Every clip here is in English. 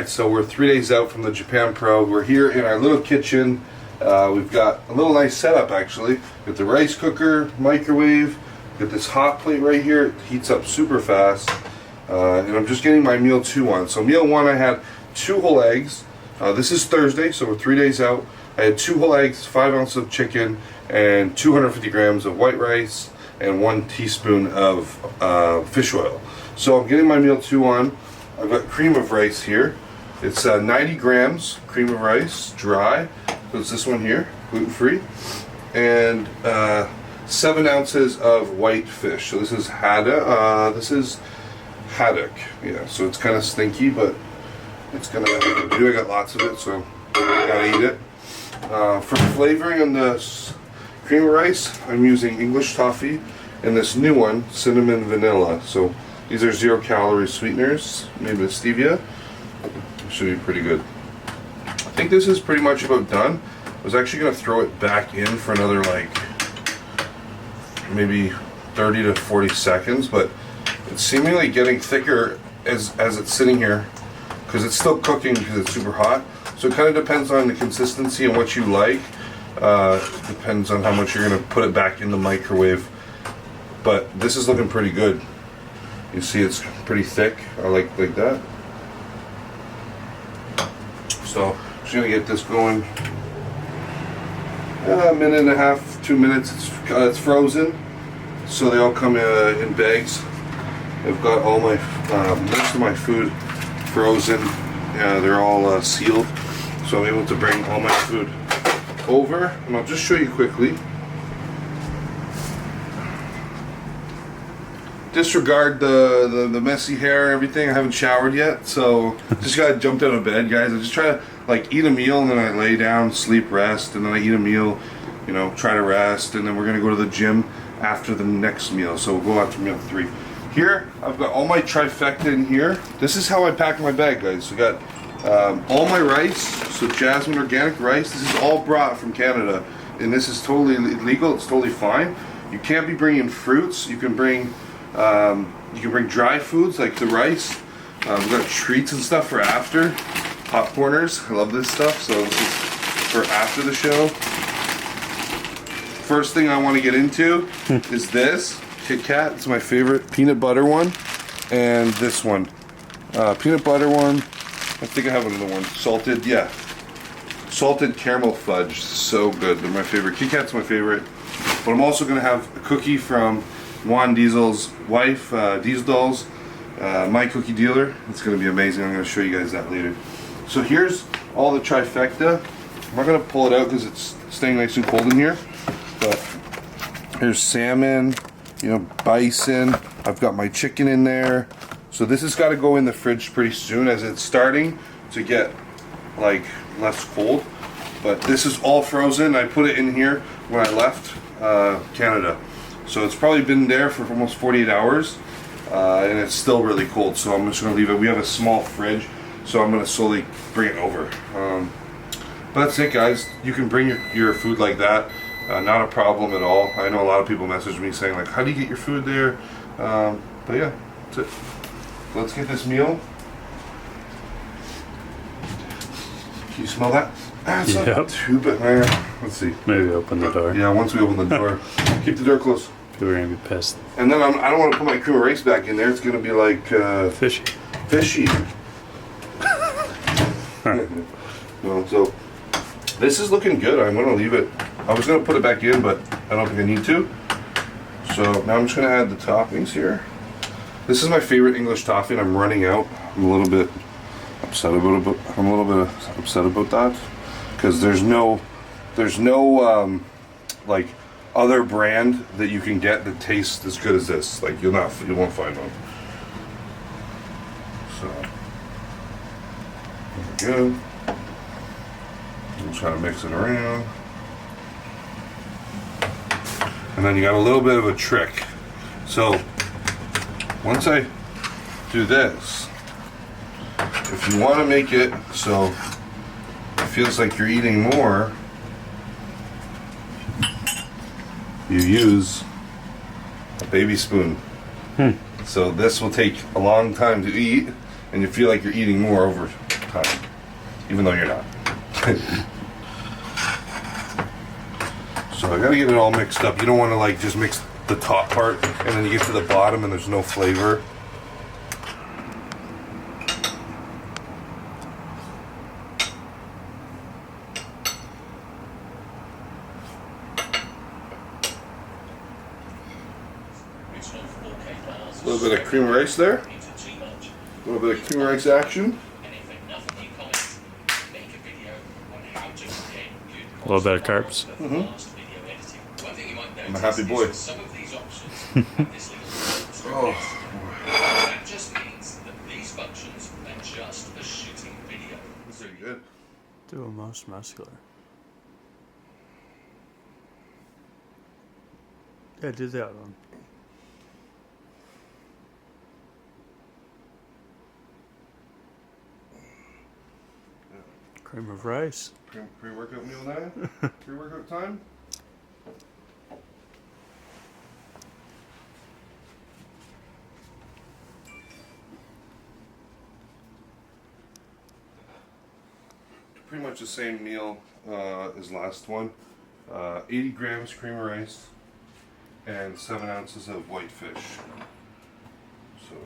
Alright, so we're 3 days out from the Japan Pro. We're here in our little kitchen. We've got a little nice setup actually. Got the rice cooker, microwave, got this hot plate right here. It heats up super fast. And I'm just getting my meal 2 on. So meal 1 I had 2 whole eggs. This is Thursday, so we're 3 days out. I had 2 whole eggs, 5 ounces of chicken, and 250 grams of white rice, and 1 teaspoon of fish oil. So I'm getting my meal 2 on. I've got cream of rice here. It's 90 grams cream of rice, dry. So it's this one here, gluten-free. And 7 ounces of white fish. So this is haddock. Yeah, so it's kind of stinky, but it's gonna do. I got lots of it, so I gotta eat it. For flavoring on this cream of rice, I'm using English toffee and this new one, cinnamon vanilla. So these are 0-calorie sweeteners made with stevia. Should be pretty good. I think this is pretty much about done. I was actually going to throw it back in for another like maybe 30 to 40 seconds, but it's seemingly getting thicker as it's sitting here because it's still cooking because it's super hot. So it kind of depends on the consistency and what you like. Depends on how much you're going to put it back in the microwave. But this is looking pretty good. You see it's pretty thick. I like that. So I'm just going to get this going. A minute and a half, 2 minutes. It's frozen. So they all come in bags. I've got all my, most of my food frozen. They're all sealed. So I'm able to bring all my food over. And I'll just show you quickly. Disregard the messy hair and everything. I haven't showered yet, so just got jumped out of bed, guys. I just try to like eat a meal and then I lay down, sleep, rest, and then I eat a meal, you know, try to rest, and then we're gonna go to the gym after the next meal. So we'll go out to meal 3. Here, I've got all my trifecta in here. This is how I pack my bag, guys. So I got all my rice, so Jasmine organic rice. This is all brought from Canada, and this is totally legal. It's totally fine. You can't be bringing fruits. You can bring dry foods like the rice. We've got treats and stuff for after. Popcorners, I love this stuff. So this is for after the show. First thing I want to get into is this Kit Kat. It's my favorite peanut butter one, and this one, peanut butter one. I think I have another one. Salted, yeah, salted caramel fudge. So good. They're my favorite. Kit Kat's my favorite. But I'm also gonna have a cookie from Juan Diesel's wife, Diesel Dolls, my cookie dealer. It's going to be amazing. I'm going to show you guys that later. So here's all the trifecta. I'm not going to pull it out because it's staying nice and cold in here. But here's salmon, you know, bison. I've got my chicken in there. So this has got to go in the fridge pretty soon as it's starting to get like less cold. But this is all frozen. I put it in here when I left Canada. So it's probably been there for almost 48 hours, and it's still really cold, so I'm just going to leave it. We have a small fridge, so I'm going to slowly bring it over. But that's it, guys. You can bring your food like that. Not a problem at all. I know a lot of people message me saying, like, how do you get your food there? But yeah, that's it. Let's get this meal. Can you smell that? It's not too bad. Let's see. Maybe open the door. Yeah, once we open the door. Keep the door closed. People are going to be pissed. And then I don't want to put my cream of rice back in there. It's going to be like... fishy. Fishy. Right. Well, so, this is looking good. I'm going to leave it. I was going to put it back in, but I don't think I need to. So, now I'm just going to add the toppings here. This is my favorite English toffee, and I'm running out. I'm a little bit upset about that. Because there's no like other brand that you can get that tastes as good as this. Like you won't find one. So there we go. I'm trying to mix it around. And then you got a little bit of a trick. So once I do this, if you want to make it so it feels like you're eating more, you use a baby spoon. So this will take a long time to eat, and you feel like you're eating more over time, even though you're not. So I gotta get it all mixed up. You don't want to like just mix the top part and then you get to the bottom and there's no flavor. A little bit of cream of rice there. A little bit of cream of rice action. A little bit of carbs. I'm a happy boy. Oh. That just means that these functions are just a shooting video. Pretty good. Do a most muscular. Yeah, do that one. Cream of rice. Pre-workout meal now? Pre-workout time? Pretty much the same meal as last one. 80 grams cream of rice and 7 ounces of white fish. So.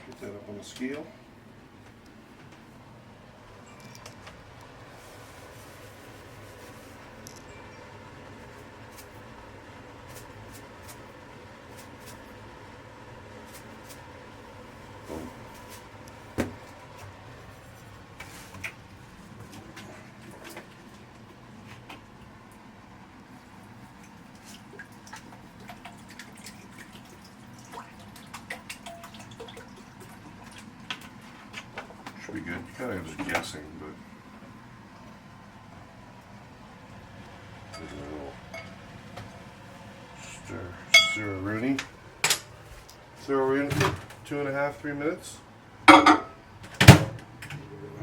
Get that up on the scale. Boom. Should be good. Kind of just guessing, but there's a little stir Rooney. Stir Rooney for 2.5, 3 minutes. And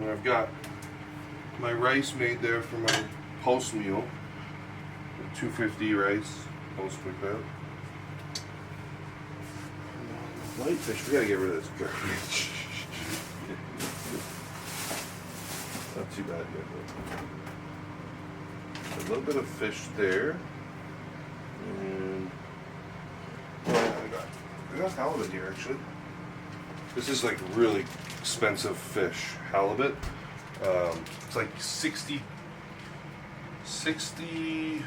I've got my rice made there for my post meal. 250 rice, post like that. Whitefish, we gotta get rid of this garbage. Not too bad yet. A little bit of fish there. And well, I got halibut here actually. This is like really expensive fish, halibut. It's like 60 something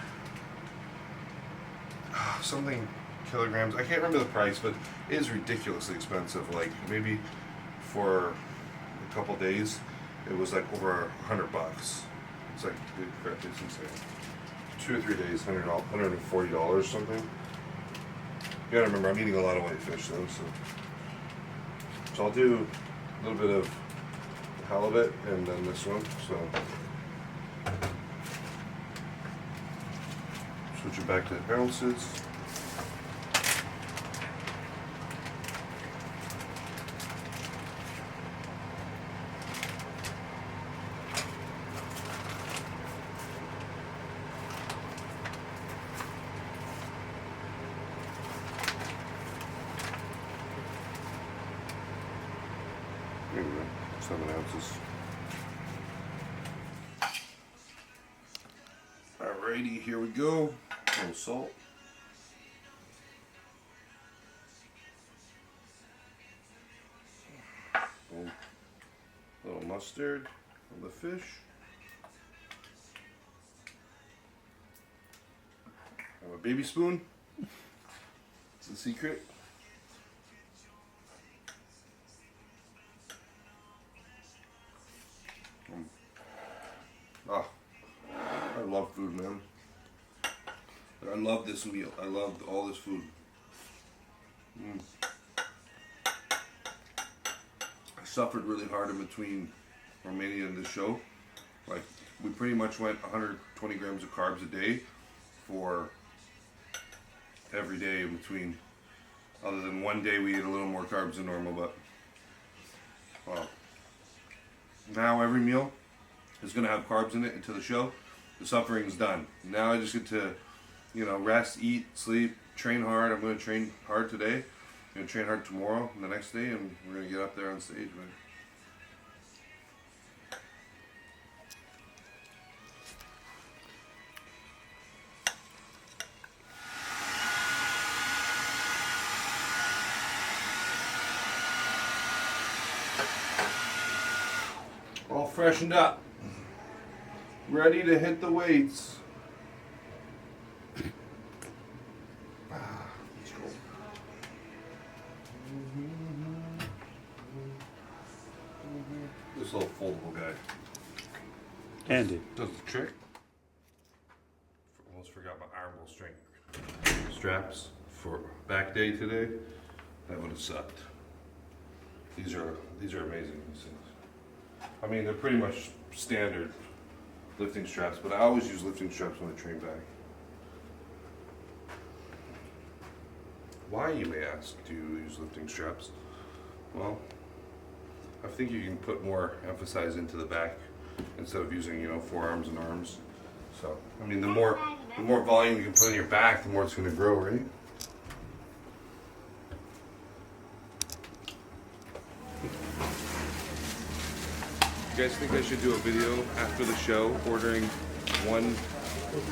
kilograms. I can't remember the price, but it is ridiculously expensive. Like maybe for a couple days, it was like over $100. It's like, dude, crap, it's insane. 2 or 3 days, $140 or something. You gotta remember, I'm eating a lot of whitefish though, so I'll do a little bit of halibut and then this one. So switch it back to ounces. There we go, 7 ounces. Alrighty, here we go. A little salt. Boom. A little mustard on the fish. Have a baby spoon. It's the secret. Ah, I love food, man. I love this meal. I love all this food. I suffered really hard in between Romania and this show. Like, we pretty much went 120 grams of carbs a day for every day in between. Other than one day we ate a little more carbs than normal, but wow. Now every meal is going to have carbs in it until the show. The suffering's done. Now I just get to you know, rest, eat, sleep, train hard. I'm going to train hard today. I'm going to train hard tomorrow and the next day, and we're going to get up there on stage, man. All freshened up, ready to hit the weights. Let's go. This little foldable guy Handy. does the trick. Almost forgot my arm will strength straps for back day today. That would have sucked. These are amazing, these things. I mean, they're pretty much standard lifting straps, but I always use lifting straps when I train back. Why, you may ask, do you use lifting straps? Well, I think you can put more emphasis into the back instead of using, you know, forearms and arms. So, I mean, the more volume you can put in your back, the more it's going to grow, right? You guys think I should do a video after the show ordering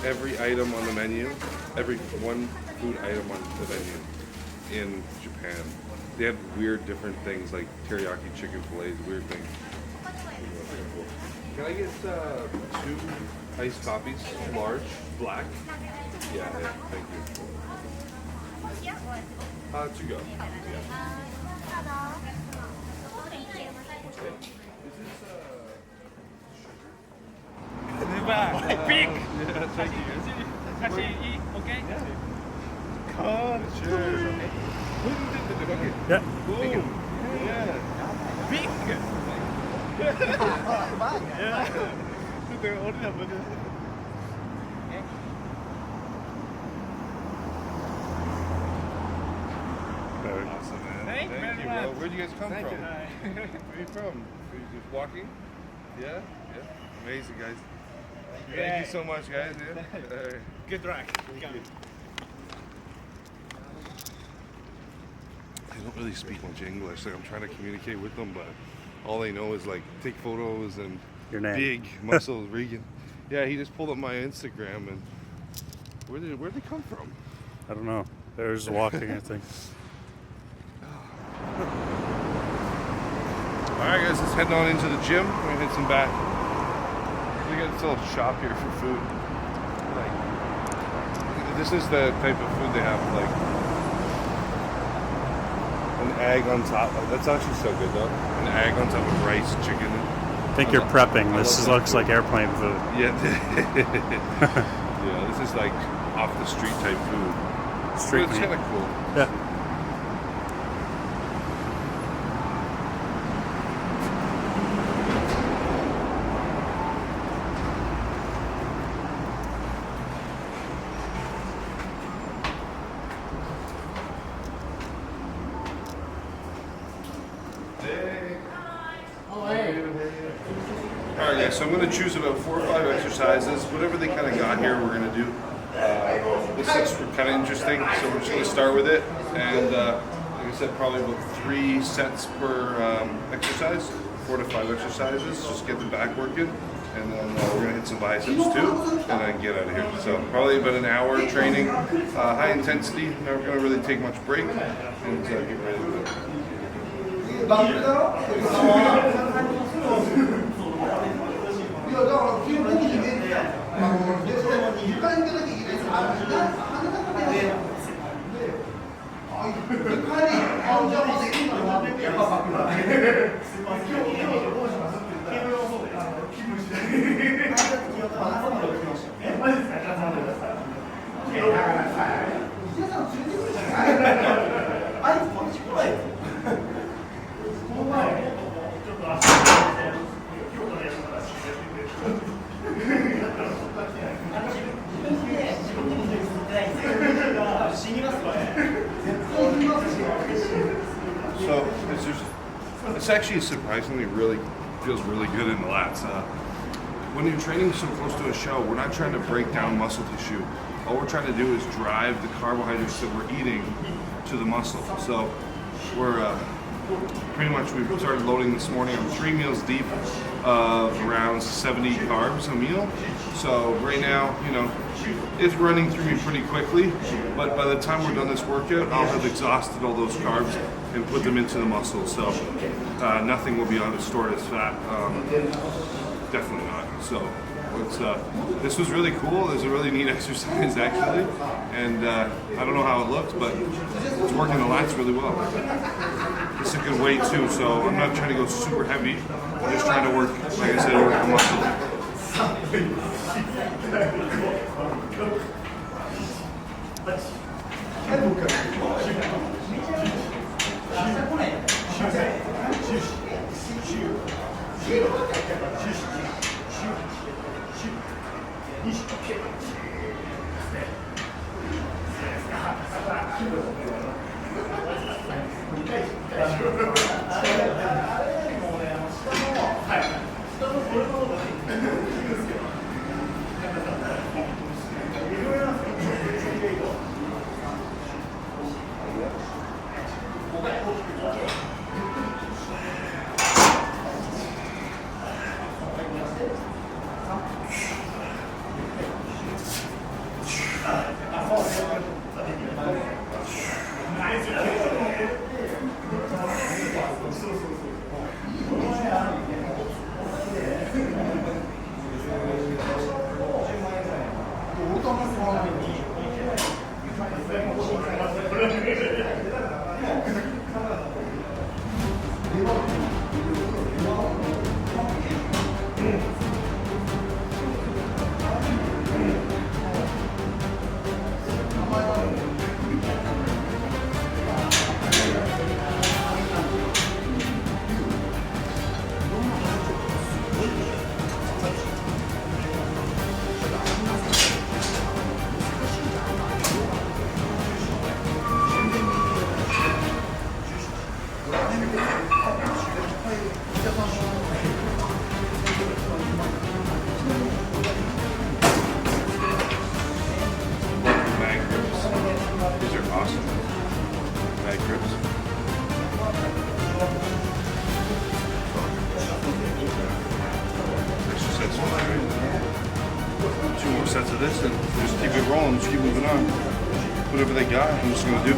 every item on the menu, every one food item on the menu in Japan? They have weird different things like teriyaki chicken fillets, weird things. Can I get 2 iced coffees, large, black? Yeah, thank you. To go. Big. Yeah, thank you. Okay. Cheers. Okay. Yeah. Cool. Yeah. Big. Very Awesome, man. Thank you very bro. much. Where'd you guys come Thank from? you. Where are you from? Are you just walking? Yeah? Yeah. Amazing, guys. Thank you so much, guys. Yeah. Good luck. They don't really speak much English. Like, I'm trying to communicate with them, but all they know is like take photos and Your name. big muscles. Regan. Yeah, he just pulled up my Instagram, and where'd they come from? I don't know. They're just walking, I think. All right, guys, let's head on into the gym. We're gonna hit some back. We got this little shop here for food. Like, this is the type of food they have, like an egg on top. That's actually so good, though. An egg on top of rice, chicken. I think you're prepping. This love that looks like airplane food. Yeah. Yeah, this is like off the street type food. Street But it's meat. kind of cool. Yeah. Alright guys, so I'm going to choose about 4 or 5 exercises, whatever they kind of got here we're going to do. This looks kind of interesting, so we're just going to start with it, and like I said, probably about 3 sets per exercise, 4 to 5 exercises, just get the back working, and then we're going to hit some biceps too, and then get out of here. So probably about an hour training, high intensity, not going to really take much break, and get ready to go. So it's actually surprisingly feels really good in the lats. When you're training so close to a show, we're not trying to break down muscle tissue. all we're trying to do is drive the carbohydrates that we're eating to the muscle. So we're pretty much, we started loading this morning. I'm 3 meals deep of around 70 carbs a meal. So right now, you know, it's running through me pretty quickly, but by the time we're done this workout, I'll have exhausted all those carbs and put them into the muscle. So nothing will be stored as fat. Definitely not. So it's, this was really cool. It was a really neat exercise actually, and I don't know how it looked, but it's working the lats really well. It's a good weight too, so I'm not trying to go super heavy. I'm just trying to work, like I said, work the muscle. Sets of this and just keep it rolling, just keep moving on. Whatever they got, I'm just gonna do.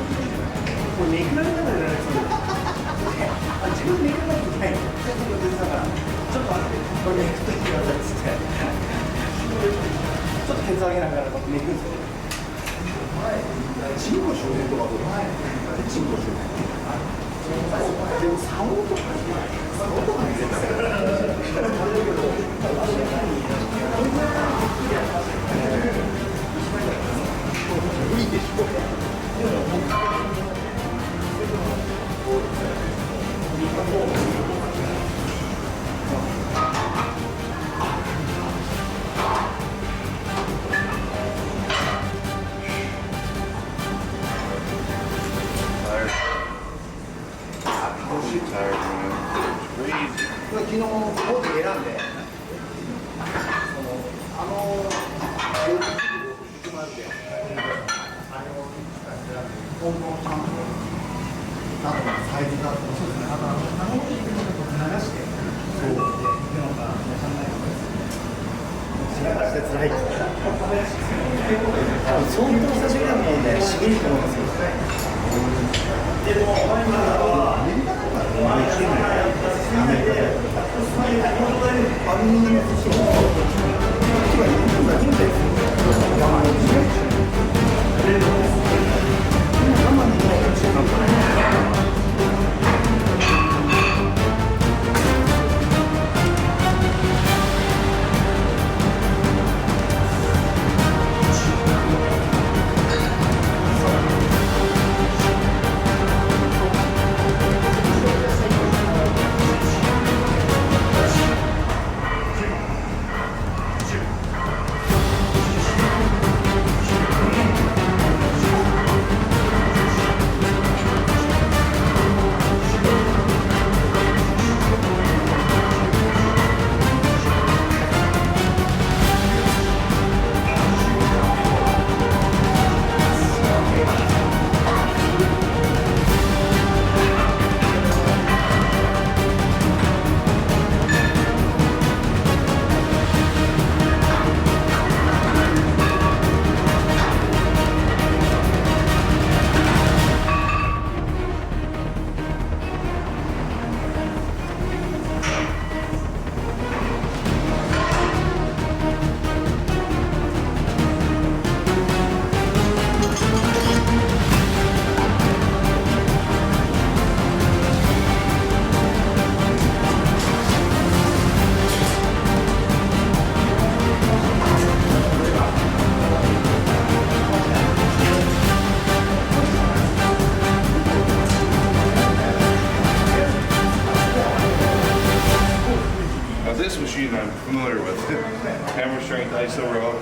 strength iso row.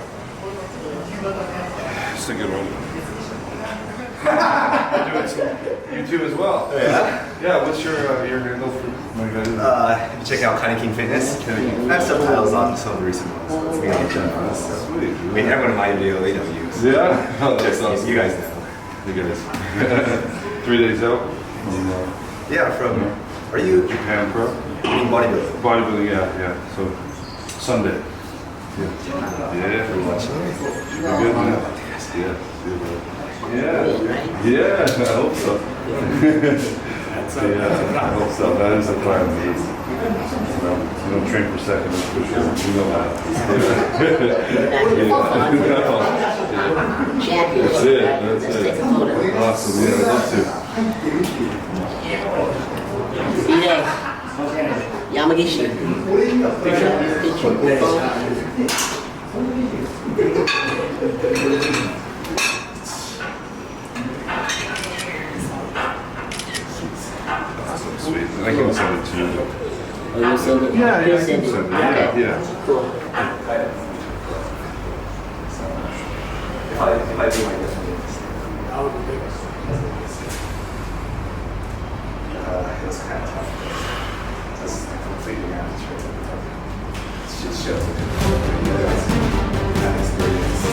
It's a good one. You're doing some YouTube as well. Yeah. Yeah. What's your handle for my guys? Check out Kind of King Fitness. I have subtitles on some of the recent ones. So we can check on this. Sweet. I mean, everyone in my video, they don't use. Yeah. Oh, that's awesome. You guys know. You guys. 3 days out. Yeah, from. Are you Japan Pro. bodybuilding? Bodybuilding. Yeah. So Sunday. Yeah. Yeah. Pretty much. You're good, man. Yeah. Yeah. I hope so. Yeah, I hope so. That is the plan. You don't train for seconds, for sure. You know that. Champion. That's it. That's it. Awesome. Yeah, I'd love to. See that? Yamagishi. Sweet. And I can send it to you. Oh, you send it? Yeah, He'll I can send it. send it. Okay. Yeah. Cool. If I do my definitely. It's kind of tough. That's completely amateur. It's just shows that experience.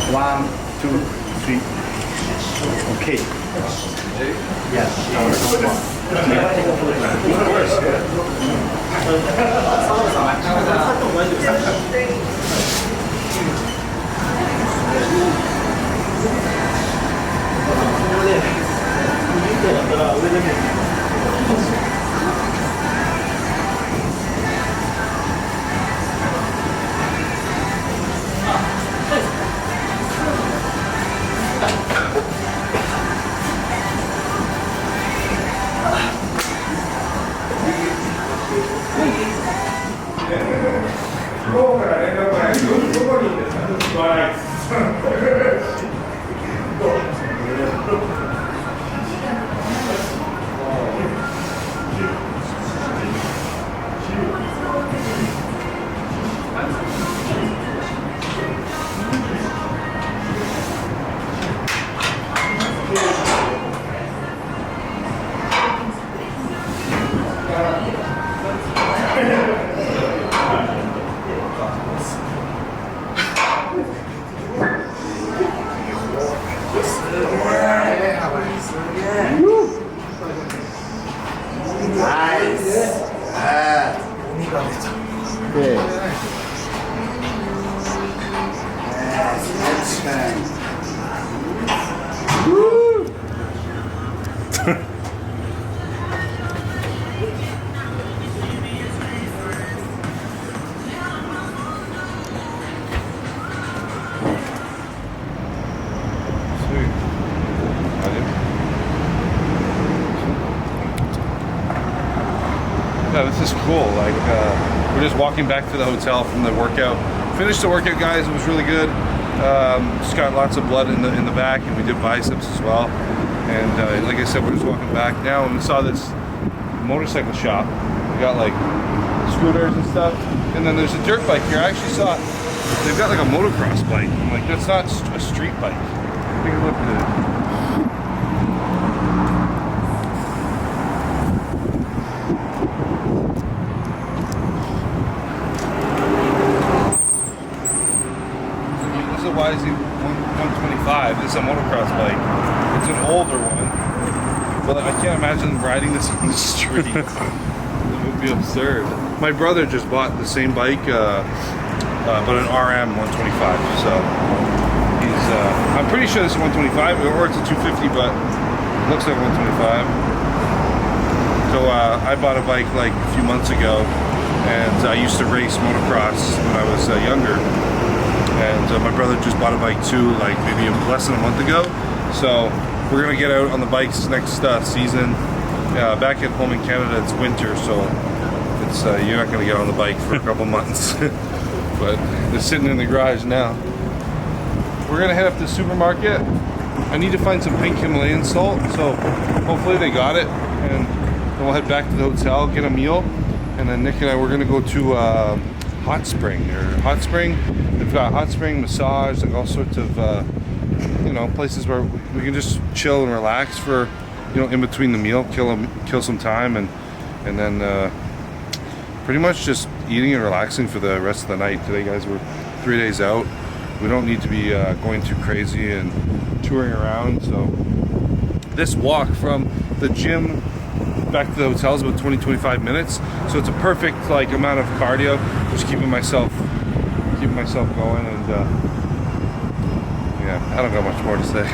One, two, three. Okay. Yeah, this is cool. Like, we're just walking back to the hotel from the workout. Finished the workout, guys. It was really good. Just got lots of blood in the back, and we did biceps as well. And like I said, we're just walking back now, and we saw this motorcycle shop. We got like scooters and stuff, and then there's a dirt bike here. I actually saw they've got like a motocross bike. I'm like, that's not a street bike. Take a look at it. YZ 125. This is a motocross bike. It's an older one, but like, I can't imagine riding this on the street. It would be absurd. My brother just bought the same bike, but an RM 125. So he's. I'm pretty sure this is 125, or it's a 250, but it looks like 125. So I bought a bike like a few months ago, and I used to race motocross when I was younger. And my brother just bought a bike too, like maybe less than a month ago. So we're gonna get out on the bikes next season. Back at home in Canada, it's winter, so it's you're not gonna get on the bike for a couple months. But they're sitting in the garage now. We're gonna head up to the supermarket. I need to find some pink Himalayan salt, so hopefully they got it. And then we'll head back to the hotel, get a meal, and then Nick and I, we're gonna go to Hot Spring. They've got hot spring, massage, like all sorts of you know, places where we can just chill and relax for, you know, in between the meal, kill some time, and then pretty much just eating and relaxing for the rest of the night. Today, guys, we're 3 days out. We don't need to be going too crazy and touring around. So this walk from the gym back to the hotel is about 20-25 minutes, so it's a perfect like amount of cardio, just keeping myself going. And yeah, I don't got much more to say.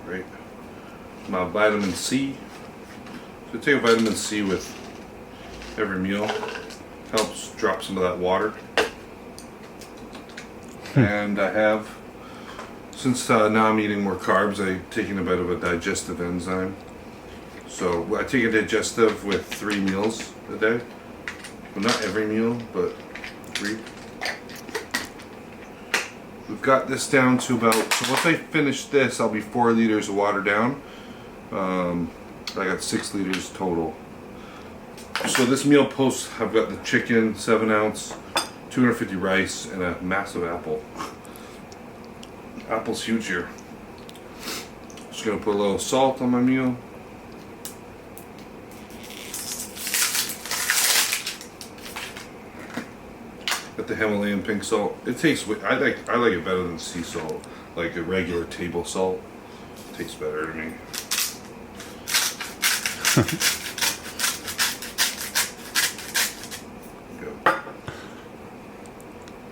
Great. My vitamin C. So take a vitamin C with every meal. Helps drop some of that water. And I have, since now I'm eating more carbs, I've taken a bit of a digestive enzyme. So I take a digestive with 3 meals a day. Well, not every meal, but 3. We've got this down to about, so once I finish this, I'll be 4 liters of water down. I got 6 liters total. So this meal post, I've got the chicken, 7 ounce, 250 rice, and a massive apple. Apple's huge here. Just gonna put a little salt on my meal. Got the Himalayan pink salt. It tastes. I like it better than sea salt, like a regular table salt. It tastes better to me.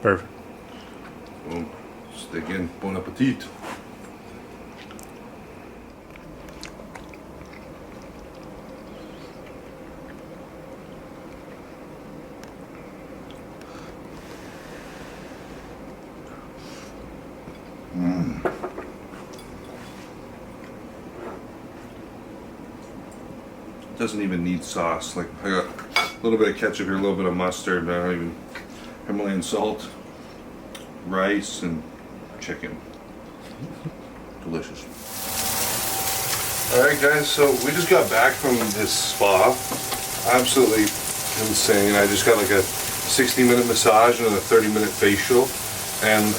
Perfect. Boom. Stick in. Bon appetit. Doesn't even need sauce. Like, I got a little bit of ketchup here, a little bit of mustard, but I don't even Himalayan salt, rice, and chicken. Delicious. Alright guys, so we just got back from this spa. Absolutely insane. I just got like a 60-minute massage and a 30-minute facial, and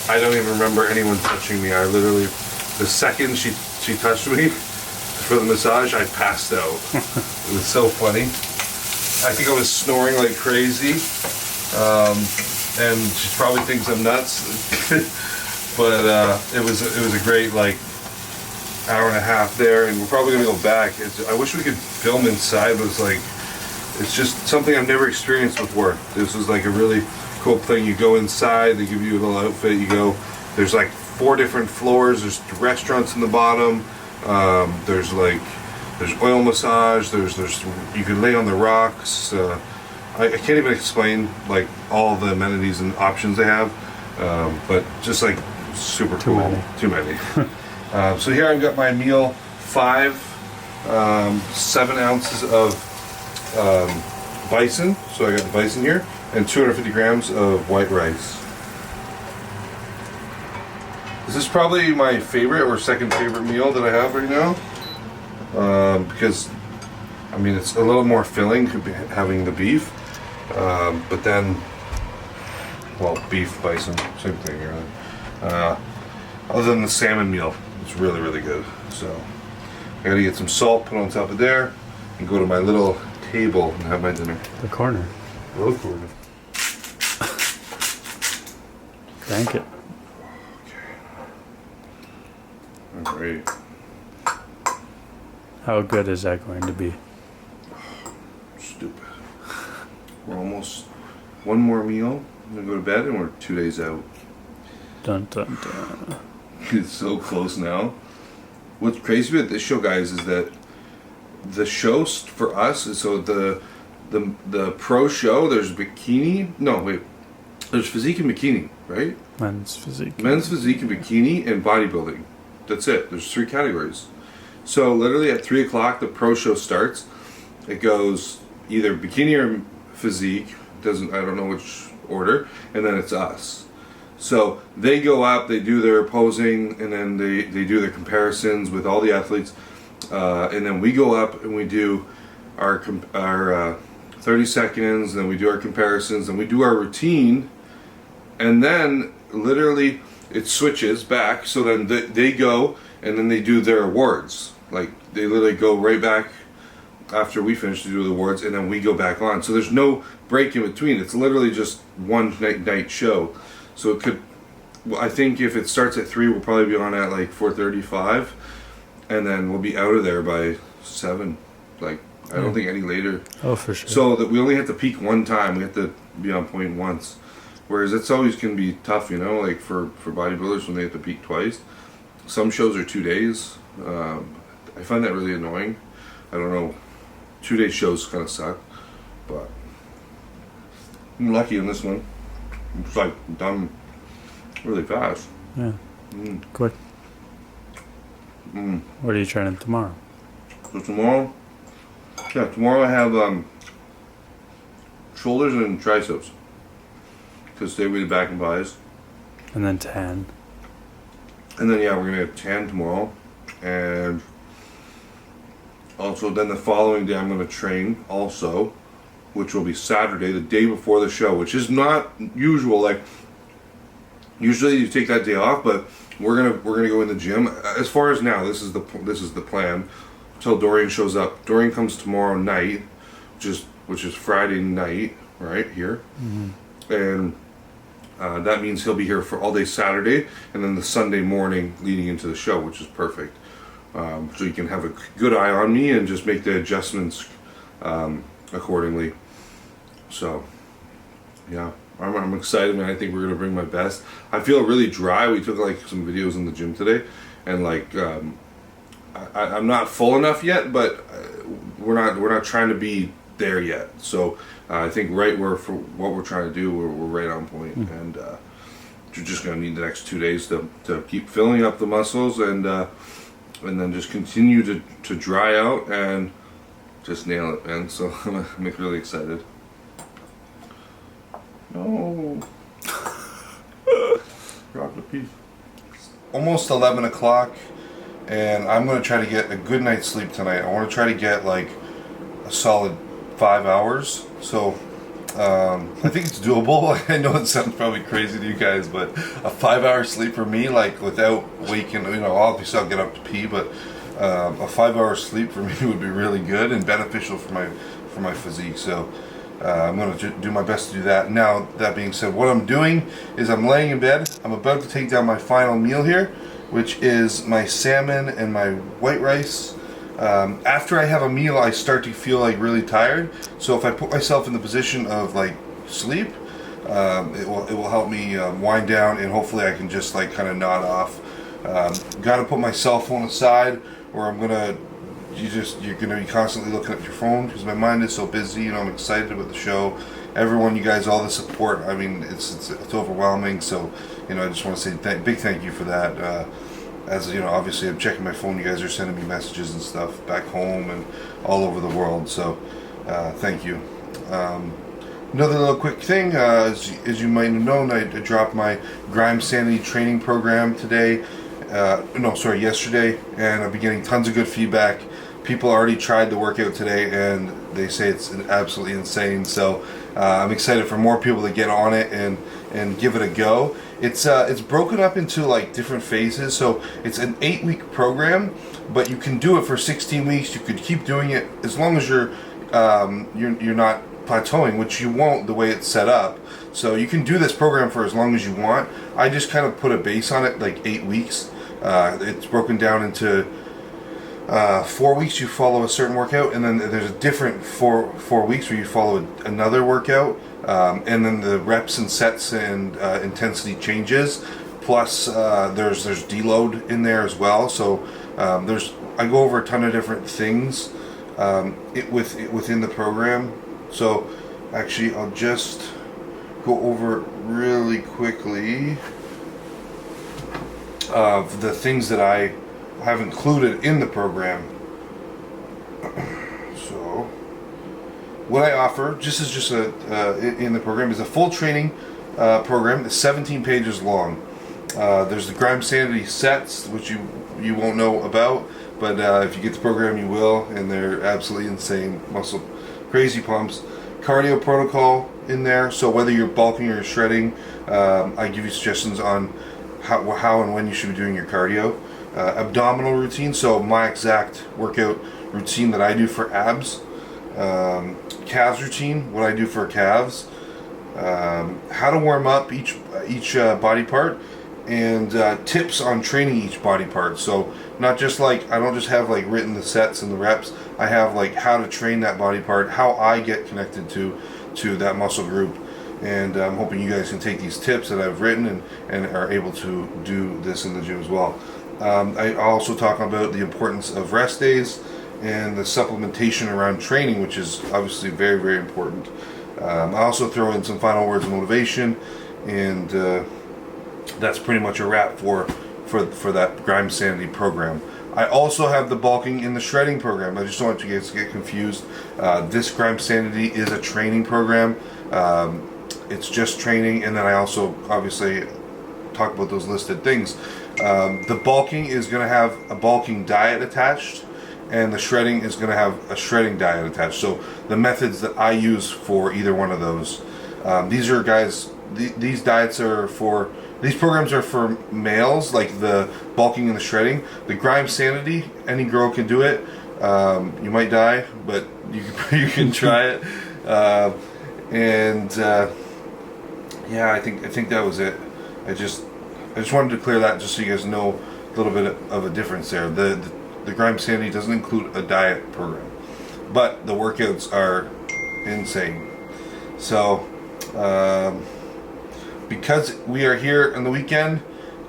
I don't even remember anyone touching me. I literally, the second she touched me for the massage, I passed out. It was so funny. I think I was snoring like crazy, and she probably thinks I'm nuts. But it was a great like hour and a half there, and we're probably gonna go back. I wish we could film inside, but it's just something I've never experienced before. This was like a really cool thing. You go inside, they give you a little outfit. You go. There's like 4 different floors. There's restaurants in the bottom. There's oil massage. There's you can lay on the rocks. I can't even explain like all the amenities and options they have, but just like super cool. Too many. So here I've got my meal: 7 ounces of bison. So I got the bison here, and 250 grams of white rice. This is probably my favorite or second favorite meal that I have right now, because I mean it's a little more filling having the beef, but then, well, beef, bison, same thing really. Other than the salmon meal, it's really, really good. So I gotta get some salt, put on top of there, and go to my little table and have my dinner. The corner. Little corner. Crank it. Alright. How good is that going to be? Stupid. We're almost one more meal. I'm gonna go to bed and we're 2 days out. Dun dun dun. It's so close now. What's crazy about this show, guys, is that the shows for us is so the pro show. There's bikini. No, wait. There's physique and bikini, right? Men's physique. Men's physique and bikini and bodybuilding. That's it. There's 3 categories. So literally at 3 o'clock the pro show starts. It goes either bikini or physique. I don't know which order, and then it's us. So they go up, they do their posing, and then they do their comparisons with all the athletes, and then we go up and we do our 30 seconds, and then we do our comparisons, and we do our routine, and then literally it switches back. So then they go and then they do their awards. Like they literally go right back after we finish to do the awards, and then we go back on. So there's no break in between. It's literally just one night show. So it could, well, I think if it starts at 3, we'll probably be on at like 4:35, and then we'll be out of there by 7. Like I don't think any later. Oh, for sure. So that we only have to peak one time. We have to be on point once. Whereas it's always can be tough, you know, like for bodybuilders when they have to peak twice. Some shows are 2 days. I find that really annoying. I don't know. 2-day shows kind of suck, but I'm lucky in this one. It's like done really fast. Yeah. Quick. What are you training tomorrow? So tomorrow I have shoulders and triceps. Because they will be back and buys. And then tan. And then, yeah, we're going to have tan tomorrow. And also, then the following day, I'm going to train also, which will be Saturday, the day before the show, which is not usual. Like, usually you take that day off, but we're gonna go in the gym. As far as now, this is the plan. Until Dorian shows up. Dorian comes tomorrow night, which is Friday night, right here. And that means he'll be here for all day Saturday, and then the Sunday morning leading into the show, which is perfect. So you can have a good eye on me and just make the adjustments accordingly. So, yeah, I'm excited, man. I think we're gonna bring my best. I feel really dry. We took like some videos in the gym today, and like I'm not full enough yet, but we're not trying to be there yet. So I think right where for what we're trying to do, we're right on point, and you're just gonna need the next 2 days to keep filling up the muscles, and then just continue to dry out and just nail it, man. So I'm really excited. No. Drop the piece. Almost 11 o'clock, and I'm going to try to get a good night's sleep tonight. I want to try to get like a solid 5 hours. So I think it's doable. I know it sounds probably crazy to you guys, but a 5 hour sleep for me, like without waking, you know, obviously I'll get up to pee, but a 5 hour sleep for me would be really good and beneficial for my physique. So I'm going to do my best to do that. Now, that being said, what I'm doing is I'm laying in bed. I'm about to take down my final meal here, which is my salmon and my white rice. After I have a meal, I start to feel like really tired. So if I put myself in the position of like sleep, it will help me wind down, and hopefully I can just like kind of nod off. Got to put my cell phone aside, or I'm gonna. You're gonna be constantly looking at your phone because my mind is so busy. You know, I'm excited about the show. Everyone, you guys, all the support. I mean, it's overwhelming. So, you know, I just want to say big thank you for that. As you know, obviously, I'm checking my phone. You guys are sending me messages and stuff back home and all over the world. So, thank you. Another little quick thing, as you might have known, I dropped my Grime Sanity training program today. Yesterday, and I've been getting tons of good feedback. People already tried the workout today, and they say it's absolutely insane. So I'm excited for more people to get on it and give it a go. It's broken up into like different phases. So it's an 8-week program, but you can do it for 16 weeks. You could keep doing it as long as you're not plateauing, which you won't the way it's set up. So you can do this program for as long as you want. I just kind of put a base on it, like 8 weeks. It's broken down into 4 weeks you follow a certain workout, and then there's a different four weeks where you follow another workout, and then the reps and sets and intensity changes. Plus there's deload in there as well. So I go over a ton of different things within the program. So actually I'll just go over really quickly of the things that I have included in the program. So what I offer in the program is a full training program. It's 17 pages long. There's the Grime Sanity sets, which you won't know about, but if you get the program you will, and they're absolutely insane, muscle crazy pumps. Cardio protocol in there, so whether you're bulking or shredding, I give you suggestions on how and when you should be doing your cardio. Abdominal routine, so my exact workout routine that I do for abs. Calves routine, what I do for calves. How to warm up each body part, and tips on training each body part. So not just like, I don't just have like written the sets and the reps. I have like how to train that body part, how I get connected to that muscle group. And I'm hoping you guys can take these tips that I've written and are able to do this in the gym as well. I also talk about the importance of rest days and the supplementation around training, which is obviously very, very important. I also throw in some final words of motivation, and that's pretty much a wrap for that Grime Sanity program. I also have the bulking and the shredding program. I just don't want you guys to get confused. This Grime Sanity is a training program. It's just training, and then I also obviously talk about those listed things. The bulking is going to have a bulking diet attached, and the shredding is going to have a shredding diet attached. So the methods that I use for either one of those, these are guys. These diets are for. These programs are for males, like the bulking and the shredding. The Grime Sanity, any girl can do it. You might die, but you can try it. Yeah, I think that was it. I just wanted to clear that just so you guys know a little bit of a difference there. The Grime Sanity doesn't include a diet program, but the workouts are insane. So because we are here on the weekend,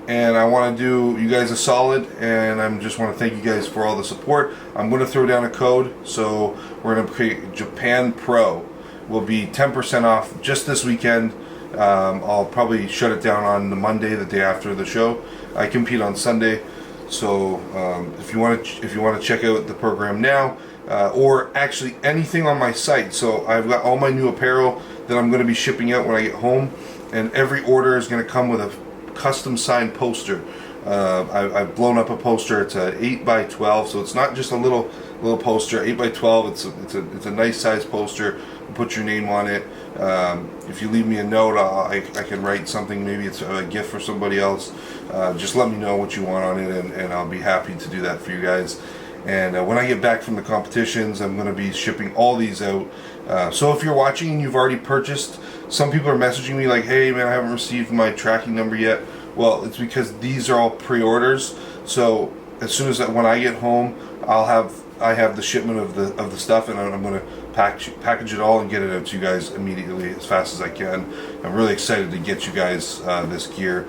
and I want to do you guys a solid, and I just want to thank you guys for all the support. I'm going to throw down a code, so we're going to create Japan Pro. Will be 10% off just this weekend. I'll probably shut it down on the Monday, the day after the show. I compete on Sunday, so if you want to check out the program now, or actually anything on my site. So I've got all my new apparel that I'm going to be shipping out when I get home, and every order is going to come with a custom signed poster. I've blown up a poster. It's a 8x12, so it's not just a little poster. 8x12. It's a nice size poster. Put your name on it. If you leave me a note, I can write something. Maybe it's a gift for somebody else. Just let me know what you want on it, and I'll be happy to do that for you guys. And when I get back from the competitions, I'm going to be shipping all these out. So if you're watching and you've already purchased, some people are messaging me like, hey man, I haven't received my tracking number yet. Well, it's because these are all pre-orders. So as soon as when I get home, I have the shipment of the stuff, and I'm going to package it all and get it out to you guys immediately as fast as I can. I'm really excited to get you guys this gear.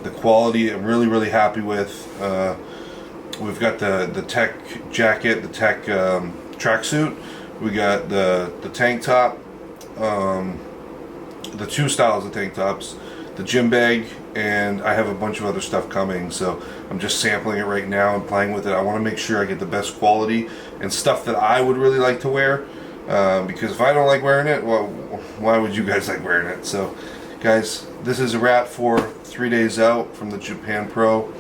The quality I'm really happy with. We've got the tech jacket, the tech tracksuit. We got the tank top, the two styles of tank tops, the gym bag, and I have a bunch of other stuff coming. So I'm just sampling it right now and playing with it. I want to make sure I get the best quality and stuff that I would really like to wear. Because if I don't like wearing it, well, why would you guys like wearing it? So, guys, this is a wrap for 3 days out from the Japan Pro.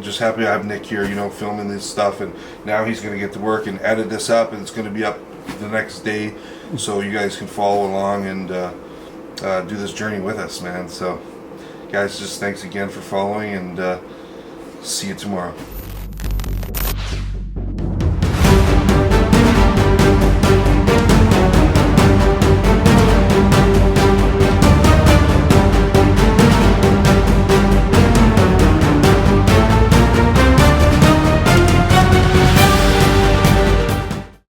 Just happy I have Nick here, filming this stuff, and now he's going to get to work and edit this up, and it's going to be up the next day, so you guys can follow along and do this journey with us, man. So, guys, just thanks again for following, and see you tomorrow.